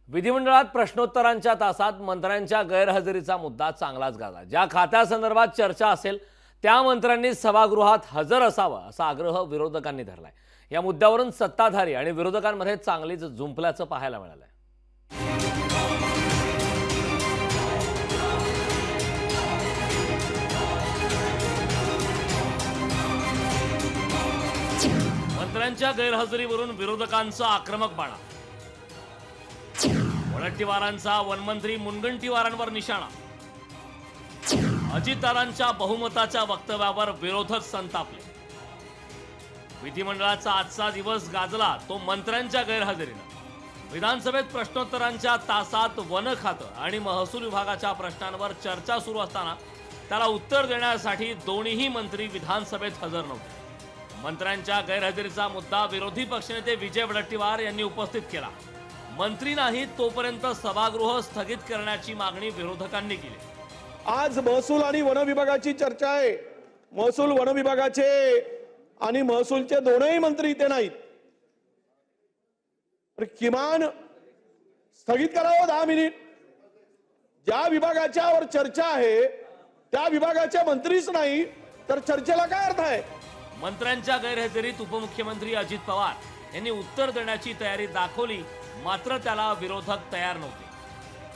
विधिमंडळात प्रश्नोत्तरांच्या तासात मंत्र्यांच्या गैरहजेरीचा मुद्दा चांगलाच गाजला। ज्या खात्यासंदर्भात चर्चा असेल त्या मंत्र्यांनी सभागृहात हजर असावं असा आग्रह विरोधकांनी धरलाय। या मुद्द्यावरून सत्ताधारी आणि विरोधकांमध्ये चांगलीच झुंपल्याचं पाहायला मिळालंय। मंत्र्यांच्या गैरहजेरीवरून विरोधकांचा आक्रमक बाणा। वडट्टीवारांचा वनमंत्री मुनगंटीवारांवर निशाणा। अजितदादांच्या बहुमताच्या वक्तव्यावर विरोधक संतापले। विधिमंडळाचा आजचा दिवस गाजला तो मंत्र्यांच्या गैरहजेरीनं। विधानसभेत प्रश्नोत्तरांच्या तासात वन खातं आणि महसूल विभागाच्या प्रश्नांवर चर्चा सुरू असताना त्याला उत्तर देण्यासाठी दोन्ही मंत्री विधानसभेत हजर नव्हते। मंत्र्यांच्या गैरहजेरीचा मुद्दा विरोधी पक्षनेते विजय वडट्टीवार यांनी उपस्थित केला। मंत्री नाही तोपर्यंत सभागृह स्थगित करण्याची मागणी विरोधकांनी केली। आज महसूल आणि वन विभागाची चर्चा आहे। महसूल वन विभागाचे आणि महसूलचे दोनही मंत्री इथे नाहीत, तर किमान स्थगित करावं 10 मिनिट। ज्या विभागाच्यावर चर्चा आहे त्या विभागाचे मंत्रीच नाही तर चर्चेला काय अर्थ आहे? मंत्र्यांच्या गैरहजेरीत उपमुख्यमंत्री अजित पवार यांनी उत्तर देण्याची तयारी दाखवली, मात्र त्याला विरोधक तयार नव्हते।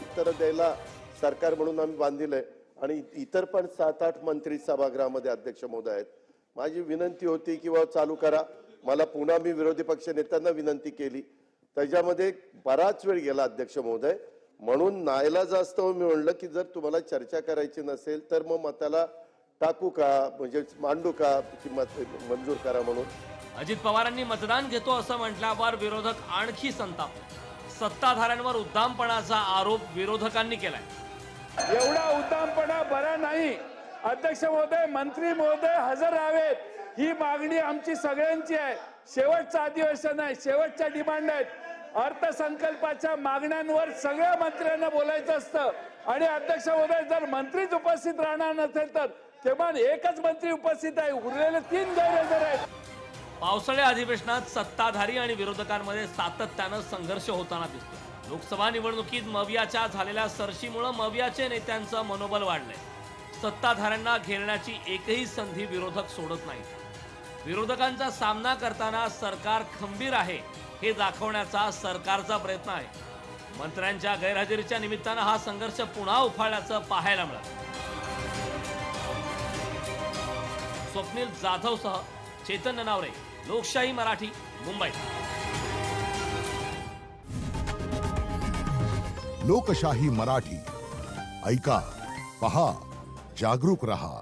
उत्तर द्यायला सरकार म्हणून आम्ही बांधिलंय आणि इतर पण 7-8 मंत्री सभागृहामध्ये अध्यक्ष महोदय आहेत। माझी विनंती होती की चालू करा। मला पुन्हा मी विरोधी पक्ष नेत्यांना विनंती केली, त्याच्यामध्ये बराच वेळ गेला अध्यक्ष महोदय। म्हणून नाईलाज असतं मी म्हणलं की जर तुम्हाला चर्चा करायची नसेल तर मग मताला टाकू का, म्हणजे मांडू का की मत मंजूर करा म्हणून। अजित पवारांनी मतदान घेतो असं म्हटल्यावर विरोधक आणखी संतापले। सत्ताधाऱ्यांवर उद्दामपणाचा आरोप विरोधकांनी केलाय। एवढा उद्दामपणा बरा नाही। अध्यक्ष महोदय, मंत्री महोदय हजर राहावेत ही मागणी आमची सगळ्यांची आहे। शेवटचं अधिवेशन आहे, शेवटच्या डिमांड आहेत। अर्थसंकल्पाच्या मागण्यांवर सगळ्या मंत्र्यांना बोलायचं असतं आणि अध्यक्ष महोदय जर मंत्रीच उपस्थित राहणार नसेल तर किमान एकच मंत्री उपस्थित आहे, उरलेले 3 गैरहजर आहेत। पावसाळी अधिवेशनात सत्ताधारी आणि विरोधकांमध्ये सातत्यानं संघर्ष होताना दिसतो। लोकसभा निवडणुकीत मवियाच्या झालेल्या सरशीमुळे मवियाचे नेत्यांचं मनोबल वाढलंय। सत्ताधाऱ्यांना घेरण्याची एकही संधी विरोधक सोडत नाहीत। विरोधकांचा सामना करताना सरकार खंबीर आहे हे दाखवण्याचा सरकारचा प्रयत्न आहे। मंत्र्यांच्या गैरहजेरीच्या निमित्तानं हा संघर्ष पुन्हा उफाळल्याचं पाहायला मिळालं। स्वप्नील जाधवसह चेतन ननावरे, लोकशाही मराठी, मुंबई। लोकशाही मराठी ऐका, पहा, जागरूक रहा।